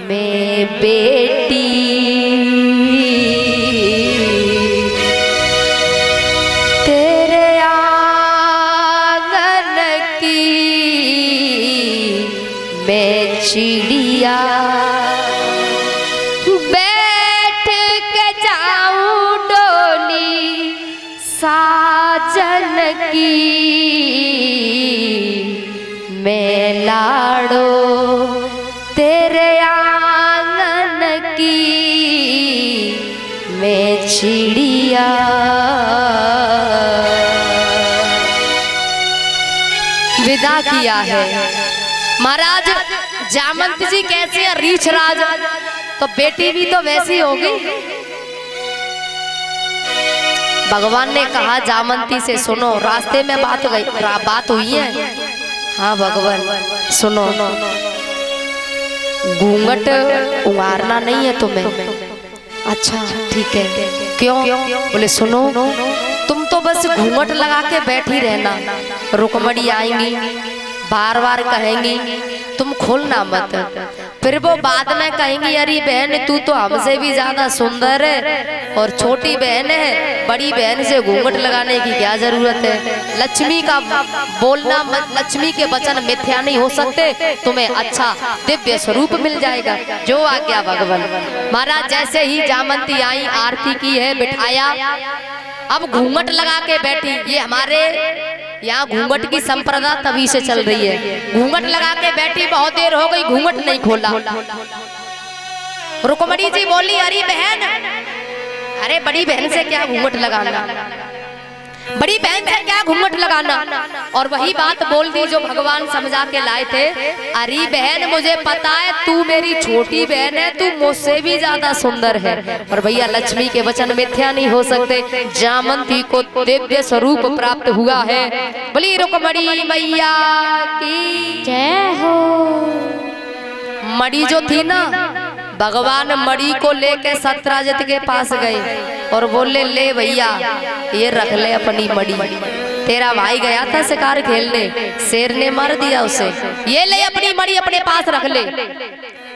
मैं बेटी तेरे आंगन की, मैं चिड़िया बैठ के जाऊं डोली साजन की, मैं लाड़ो तेरे आंगन की, मैं चिड़िया। विदा किया है महाराज। जामंती जी कैसे हैं? रीछ राज, तो बेटी भी तो वैसी होगी। भगवान ने कहा जामंती से, सुनो रास्ते में बात हुई है। हाँ भगवान सुनो, घूंघट उतारना नहीं है तुम्हें। अच्छा ठीक है, क्यों? बोले सुनो, तुम तो बस घूंघट लगा के बैठी रहना, रुकमणी आएंगी बार बार कहेंगी तुम खोलना मत, फिर वो बाद में कहेंगी अरे बहन तू तो हमसे भी ज्यादा सुंदर है और छोटी बहन है, बड़ी बहन से घूंघट लगाने की क्या जरूरत है। लक्ष्मी का बोलना, लक्ष्मी के वचन मिथ्या नहीं हो सकते, तुम्हें अच्छा दिव्य स्वरूप मिल जाएगा। जो आज्ञा भगवान। महाराज जैसे ही जामंती आई, आरती की है, बिठाया, अब घूंघट लगा के बैठी। ये हमारे यहाँ घूंघट की संप्रदा तभी से चल रही है। घूंघट लगा के बैठी, बहुत देर हो गई, घूंघट नहीं खोला। रुक्मणी जी बोली अरे बहन, अरे बड़ी बहन से क्या घूंघट लगाना, बड़ी बहन से क्या घूंघट लगाना। और वही बात बोल दी जो भगवान समझा के लाए थे। अरे बहन मुझे पता है तू मेरी छोटी बहन है, तू मुझसे भी ज्यादा सुंदर है। और भैया लक्ष्मी के वचन मिथ्या नहीं हो सकते। जामंती को दिव्य स्वरूप प्राप्त हुआ है। बोली रुक्मणी मैया की जय हो। मणि जो थी ना, भगवान मणि को लेके सत्राजित के पास गए और बोले ले भैया ये रख ले अपनी मणि, तेरा भाई गया था शिकार खेलने, शेर ने मार दिया उसे, ये ले अपनी मणि अपने पास रख ले।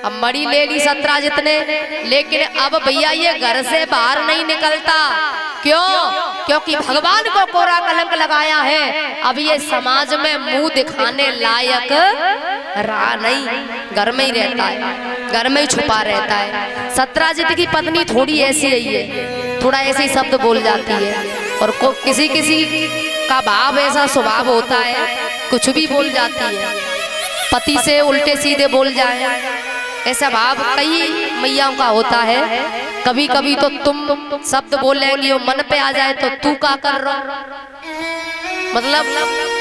अब मणि ले ली सत्राजित ने, लेकिन अब भैया ये घर से बाहर नहीं निकलता। क्यों? क्योंकि भगवान को कोरा कलंक लगाया है। अब ये समाज में मुंह दिखाने लायक रहा नहीं, घर में ही रहता है, घर में ही छुपा रहता है। सत्राजित की पत्नी थोड़ी ऐसी है, थोड़ा ऐसे शब्द बोल जाती है, और किसी किसी का भाव ऐसा स्वभाव होता है, कुछ भी बोल जाती है, पति से उल्टे सीधे बोल जाए, ऐसा भाव कई मैयाओं का होता है। कभी कभी तो तुम शब्द बोलेंगी और मन पे आ जाए तो तू क्या कर रहा, मतलब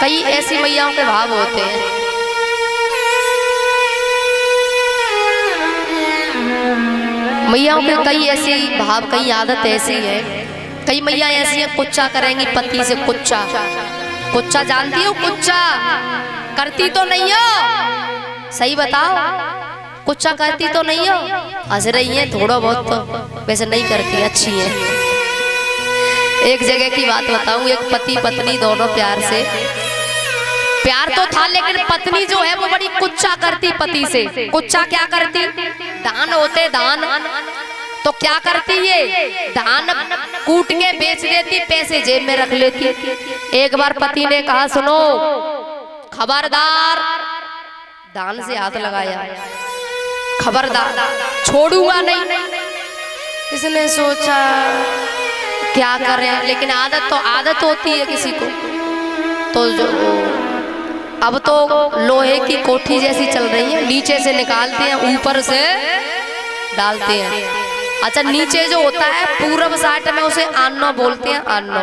कई ऐसी मैयाओं के भाव होते हैं। मैयाओं के कई ऐसी भाव, कई आदत ऐसी है। कई मैया ऐसी है कुच्चा करेंगी पति से। कुच्चा, कुच्चा जानती हो? कुच्चा करती तो नहीं हो, सही बताओ, कुच्चा करती तो नहीं हो? हंस रही है, थोड़ा बहुत तो वैसे नहीं करती, अच्छी है। एक जगह की बात बताऊं, एक पति पत्नी दोनों प्यार तो था, लेकिन पत्नी जो है वो बड़ी कुच्चा करती पति से। कुच्चा क्या करती? धान होते धान, तो क्या करती ये? धान कूट के बेच देती, पैसे जेब में रख लेती। एक बार पति ने कहा सुनो खबरदार, धान से हाथ लगाया, खबरदार छोड़ूंगा नहीं। इसने सोचा क्या करें, लेकिन आदत होती है किसी को, तो जो अब तो लोहे की कोठी जैसी चल रही है, नीचे से निकालते हैं ऊपर से डालते हैं। अच्छा नीचे जो होता है पूरब साइड में उसे आन्नो बोलते हैं, आन्नो।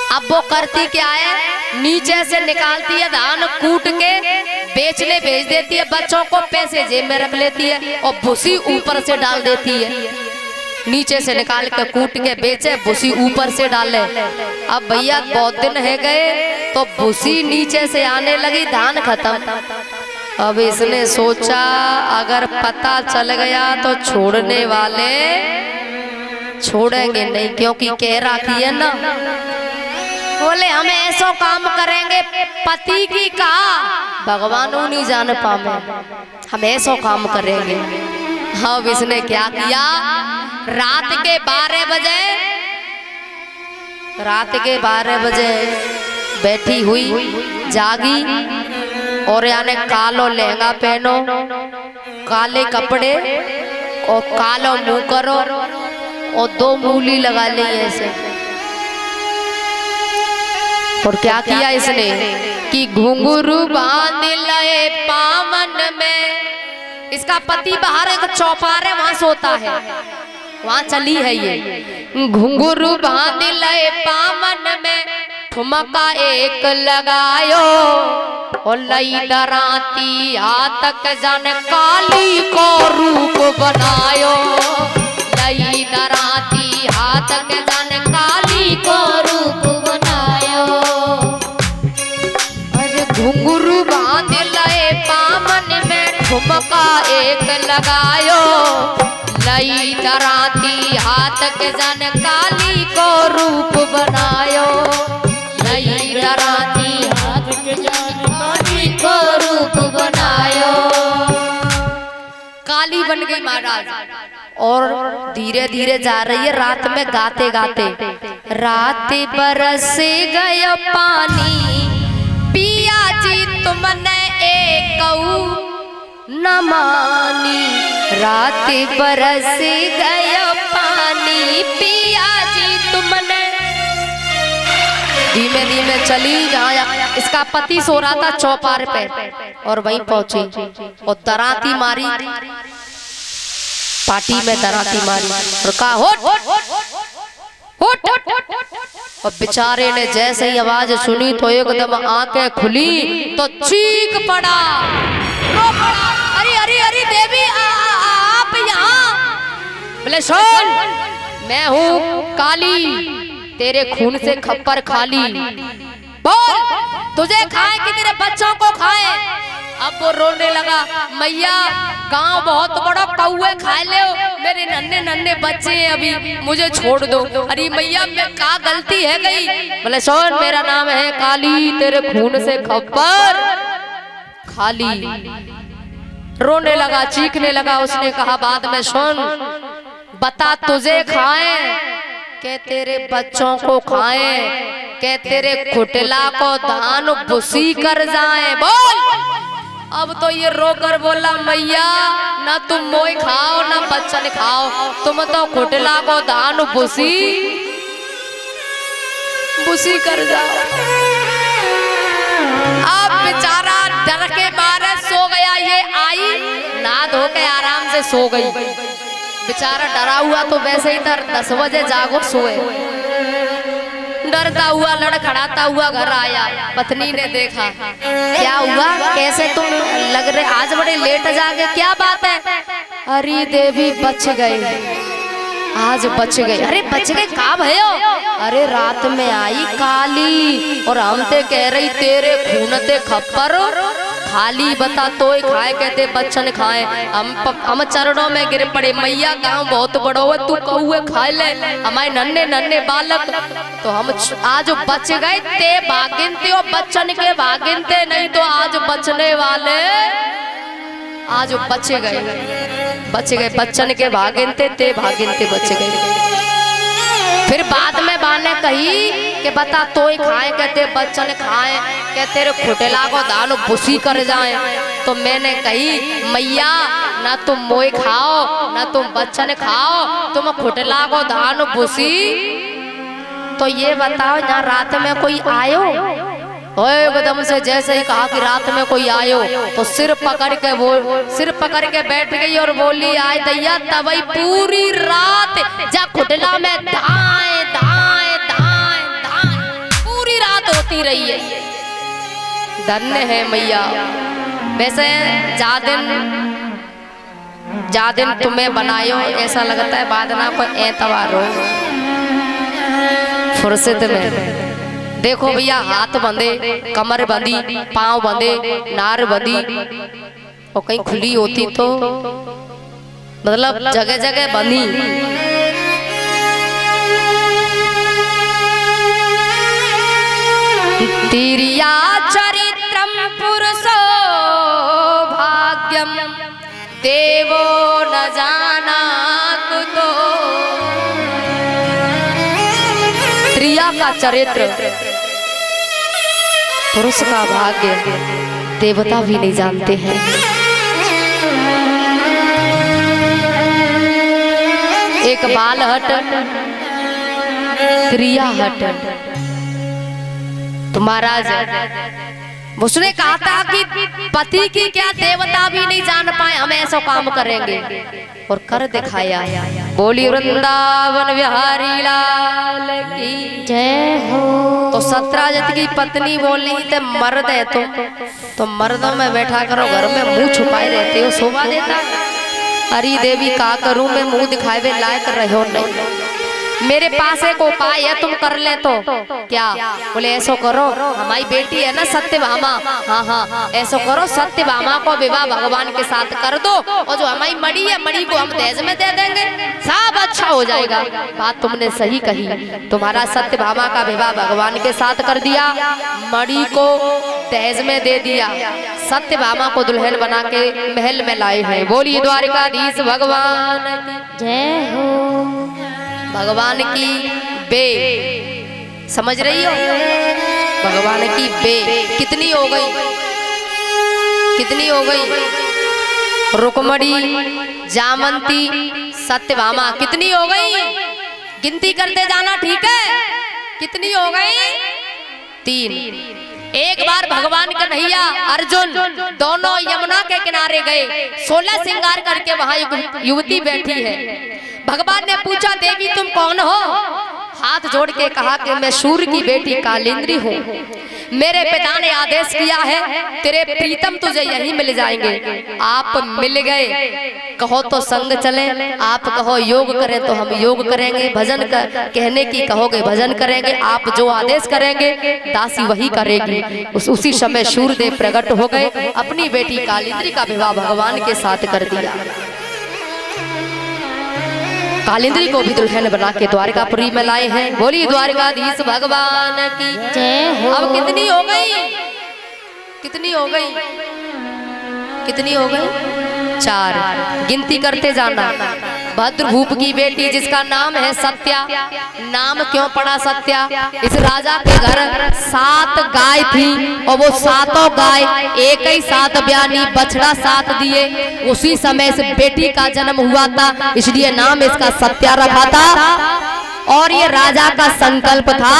अब वो करती क्या है, नीचे से निकालती है धान, कूट के बेचने भेज देती है, बच्चों को पैसे जेब में रख लेती है और भूसी ऊपर से डाल देती है। नीचे से निकाल के कूट के बेचे, भूसी ऊपर से डाले। अब भैया बहुत दिन है गए तो भूसी नीचे से आने लगी, धान खत्म। अब इसने सोचा अगर पता चल गया तो छोड़ने वाले छोड़ेंगे नहीं, क्योंकि कह रखी है ना, बोले हम ऐसा काम करेंगे, पति की कहा भगवान नहीं जान पावे, हम ऐसा काम करेंगे। हाँ इसने क्या किया, रात के 12 बजे, रात के 12 बजे बैठी हुई जागी और यानी कालो लहंगा पहनो, काले कपड़े और कालो मुंह करो और 2 मूली लगा ली ऐसे। और क्या किया इसने कि घुंघरू बांध लए पावन में। इसका पति बाहर एक चौपारे वहां सोता है, वहां चली है ये। घुंघरू बांध लए पावन में, ठुमका एक लगायो और लई डराती हाथक जन काली को रूप बनायो। लई डराती हाथक जन काली को रूप बनायो। अरे घुंघरू बांध लए पावन में, ठुमका एक लगायो। लई डराती हाथक जन काली को रूप बनायो। लई डराती हाथक जन काली को रूप बनायो। काली बन गई महाराज और धीरे धीरे जा रही है रात में गाते गाते। रात बरस गयो पानी, पिया जी तुमने एक न मानी। रात बरस गयो पानी, पिया जी तुमने। धीमे धीमे चली जहाँ इसका पति सो रहा था चौपार पे और वहीं पहुंची और दराती मारी, पार्टी में दराती मारी और कहा होट। और बेचारे ने जैसे ही आवाज सुनी तो एकदम आंखें खुली तो चीख पड़ा, रो पड़ा। अरे अरे अरे देवी आप यहाँ। बोले सुन, मैं हूँ काली, तेरे खून से खप्पर खाली। बोल तुझे खाए कि तेरे बच्चों को खाए। अब वो रोने लगा, मैया गांव बहुत बड़ा, कौवे खा ले, मेरे नन्हे नन्हे बच्चे हैं अभी, मुझे छोड़ दो। अरे मैया मैं क्या गलती है गई। बोले सुन, मेरा नाम है काली, तेरे खून से खप्पर खाली। रोने लगा, चीखने लगा। उसने कहा बाद में सुन, बता तुझे खाए के तेरे बच्चों को खाए, के तेरे कुटला को धान भूसी कर जाए। बोल। अब तो ये रोकर बोला, मैया ना तुम मोई खाओ ना बच्चन खाओ, तुम तो कुटला को धान भूसी कर जाओ। अब बेचारा डर के मारे सो गया। ये आई ना धो के आराम से सो गई। बेचारा डरा हुआ तो वैसे ही 10 बजे जागो सोए। डरता हुआ लड़खड़ाता हुआ घर आया। पत्नी ने देखा, क्या हुआ, कैसे तुम लग रहे, आज बड़े लेट जागे, क्या बात है। अरे देवी बच गए, आज बच गए। अरे बच गए कहाँ भयो। अरे रात में आई काली और हम ते कह रही तेरे खून ते खप्पर खाली, बता तो खाए कहते बच्चन खाए। हम चरणों में गिर पड़े, मैया गांव बहुत बड़ो है, तू कौए खा ले हमारे नन्हे नन्हे बालक। तो हम आज बच गए, ते भागिन थे और बच्चन के भागिन थे, नहीं तो आज बचने वाले आज बच गए बच्चन के भागिन थे, ते भागिन थे बच गए। फिर बाद में बाने कही कि बता तो खाए कहते बच्चन खाए, कहते तेरे खुटेला को दान भूसी कर जाए। तो मैंने कही, मैया ना तुम मोई खाओ ना तुम बच्चन खाओ, तुम खुटेला को दान भूसी। तो ये बताओ यहाँ रात में कोई आयो। एकदम से जैसे ही कहा कि रात में कोई आयो तो सिर पकड़ के बैठ गई और बोली, आय दैया तबई पूरी रात जा खुटला में धाए धाए धाए धाए पूरी रात होती रही है। धन्य है मैया। वैसे जा दिन तुम्हें बनायो ऐसा लगता है बाद ना कोई एतवार हो फुर्सत में। देखो भैया, हाथ बंधे, कमर बंधी, पांव बंधे, नार बंधी और कहीं खुली होती तो मतलब जगह जगह बंधी। तिरिया चरित्रम पुरुषो भाग्यम देवो न जानात तो। स्त्रिया का चरित्र, पुरुष का भाग्य देवता भी नहीं जानते हैं। एक बाल हट क्रिया हट। तो महाराज उसने कहा था कि पति की क्या देवता भी नहीं जान पाए, हम ऐसा काम करेंगे और कर दिखाया। बोली वृंदावन बिहारी लाल की जय हो। तो सत्राजित की पत्नी बोली थे मर्द है तो मर्दों में बैठा करो, घर में मुंह छुपाए रहते हो, शोभा देता। हरी देवी का करूं मैं, मुंह दिखाए वे लायक रहो नहीं। मेरे पास एक उपाय है, तुम कर ले तो क्या? बोले ऐसा करो, हमारी बेटी है ना सत्यभामा, हाँ हाँ ऐसा करो, सत्यभामा को विवाह भगवान के साथ कर दो और जो हमारी मणि है मणि को हम दहेज में दे देंगे, सब अच्छा हो जाएगा। बात तुमने सही कही। तुम्हारा सत्यभामा का विवाह भगवान के साथ कर दिया, मणि को दहेज में दे दिया, सत्यभामा को दुल्हन बना के महल में लाए हैं। बोलिए द्वारिकाधीश भगवान जय हो। भगवान की बे समझ रही हो? भगवान की बे कितनी हो गई, कितनी हो गई? रुक्मणी, जामंती, सत्यभामा कितनी हो गई? गिनती करते जाना, ठीक है? कितनी हो गई? 3। एक बार भगवान कन्हैया अर्जुन दोनों यमुना के किनारे गए, 16 श्रृंगार करके वहां युवती बैठी है। भगवान ने पूछा देवी तुम कौन हो? हाथ जोड़ के कहा कि मैं सूर्य की बेटी कालिंद्री हूँ। मेरे पिता ने आदेश किया है तेरे प्रीतम तुझे यहीं मिल जाएंगे। आप मिल गए, कहो तो संग चले, आप कहो योग करें तो हम योग करेंगे, भजन कहने की कहोगे भजन करेंगे, आप जो आदेश करेंगे दासी वही करेगी। उसी समय सूर्यदेव प्रकट हो गए, अपनी बेटी कालिंद्री का विवाह भगवान के साथ कर दिया। कालिंद्री को भी दुल्हन बना के द्वारकापुरी में लाए हैं। बोली द्वारकाधीश भगवान की जय हो। अब कितनी हो गई? कितनी हो गई? कितनी हो गई? 4। गिनती करते जाना। भद्रभूप की बेटी जिसका नाम है सत्या। नाम क्यों पड़ा सत्या? इस राजा के घर 7 गाय थी और वो 7 गाय एक ही साथ ब्यानी बछड़ा साथ दिए। उसी समय से बेटी का जन्म हुआ था, इसलिए नाम इसका सत्या रखा था। और ये राजा का संकल्प था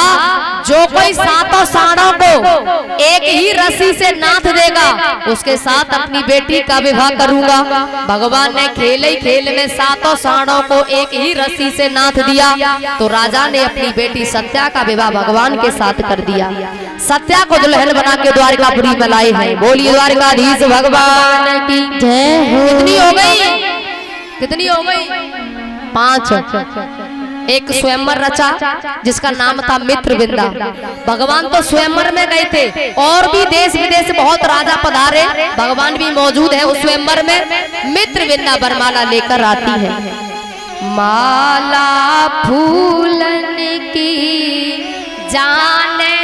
जो कोई 7 साड़ों को एक ही रस्सी से नाथ देगा उसके साथ अपनी बेटी का विवाह करूंगा। भगवान ने खेल ही खेल में 7 साड़ों को एक ही रस्सी से नाथ दिया, तो राजा ने अपनी बेटी सत्या का विवाह भगवान के साथ कर दिया। सत्या को दुल्हन बना के द्वारकापुरी में लाए हैं। बोलिए द्वारकाधीश भगवान की जय हो। कितनी हो गई? कितनी हो गई? 5। एक स्वयंवर रचा जिसका नाम था मित्रविंदा। भगवान तो स्वयंवर में गए थे और भी देश विदेश बहुत राजा पधारे, भगवान भी मौजूद है उस स्वयंवर में। मित्रविंदा वरमाला लेकर आती है। माला फूलन की जाने,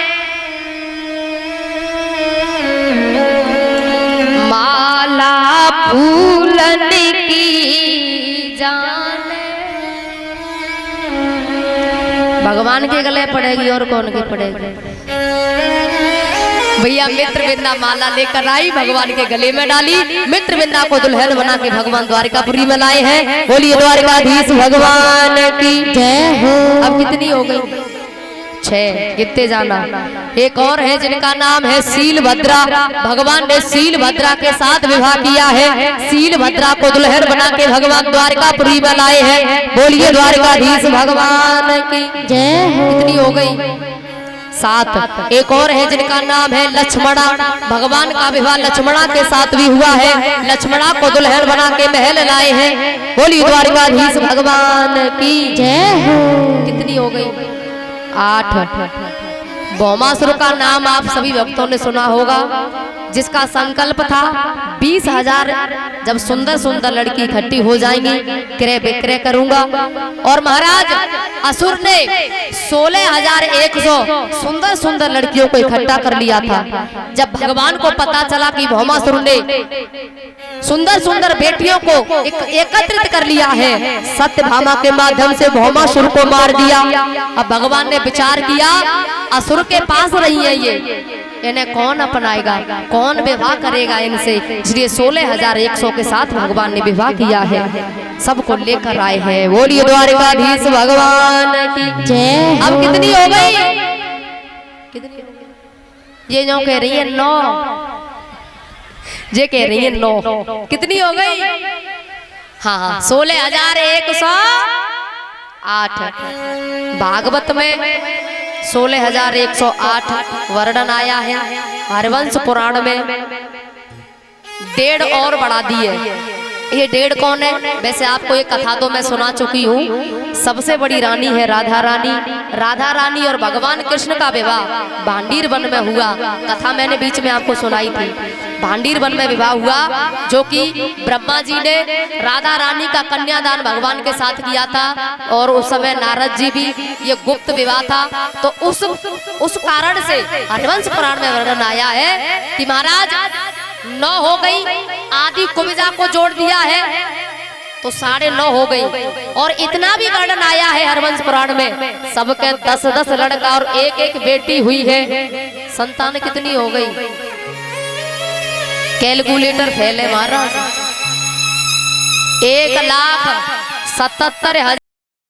माला फूलन की जाने भगवान के गले पड़ेगी और कौन के पड़ेगी? भैया मित्रविंदा माला लेकर आई, भगवान के गले में डाली, मित्रविंदा को दुल्हन बना के भगवान द्वारकापुरी में लाए हैं। बोलिए द्वारकाधीश भगवान की जय हो। अब कितनी हो गई? 6। गिनते जाना। एक और है जिनका नाम है शीलभद्रा। भगवान ने शीलभद्रा के साथ विवाह किया है। शीलभद्रा को दुल्हन बना के भगवान द्वारकापुरी में लाए हैं। बोलिए द्वारकाधीश भगवान की जय हो। कितनी हो गई? 7। एक और है जिनका नाम है लक्ष्मणा। भगवान का विवाह लक्ष्मणा के साथ भी हुआ है। लक्ष्मणा को दुल्हन बना के महल लाए हैं। बोलिए द्वारकाधीश भगवान की जय हो। कितनी हो गई? 8। भौमासुर का नाम आप सभी भक्तों ने सुना होगा, जिसका संकल्प था 20,000 जब सुंदर सुंदर लड़की इकट्ठी हो जाएंगी क्रय विक्रय करूंगा। और महाराज असुर ने 16,100 सुंदर सुंदर लड़कियों को इकट्ठा कर लिया था। जब भगवान को पता चला कि भौमासुर ने सुंदर सुंदर बेटियों को एकत्रित कर लिया है, सत्यभामा के माध्यम से भौमासुर को मार दिया। अब भगवान ने विचार किया असुर के पास रही है ये, इन्हें कौन अपनाएगा, कौन विवाह करेगा इनसे, इसलिए 16,100 के साथ भगवान ने विवाह किया है, सबको लेकर आए हैं। बोलिए द्वारिकाधीश भगवान की जय। अब कितनी हो गई? ये जो कह रही है 9, ये कह रही है 9, कितनी हो गई? हाँ 16,108। भागवत में 16,108 वर्णन आया है। हरवंश पुराण में 1.5 और बढ़ा दिए। ये 1.5 कौन है? वैसे आपको एक कथा तो मैं सुना चुकी हूँ। सबसे बड़ी रानी है राधा रानी। राधा रानी और भगवान कृष्ण का विवाह भांडीर वन में हुआ। कथा मैंने बीच में आपको सुनाई थी। भांडीर वन में विवाह हुआ, जो कि ब्रह्मा जी ने राधा रानी का कन्यादान भगवान के साथ किया था। और उस समय नारद जी भी, ये गुप्त विवाह था। तो उस कारण से हरवंश पुराण में वर्णन आया है कि महाराज 9 हो गई, आदि कुब्जा को जोड़ दिया है तो 9.5 हो गई। और इतना भी वर्णन आया है हरवंश पुराण में, सबके 10-10 लड़का और 1-1 बेटी हुई है। संतान कितनी हो गई? कैलकुलेटर फेल है महाराज। 1,77,000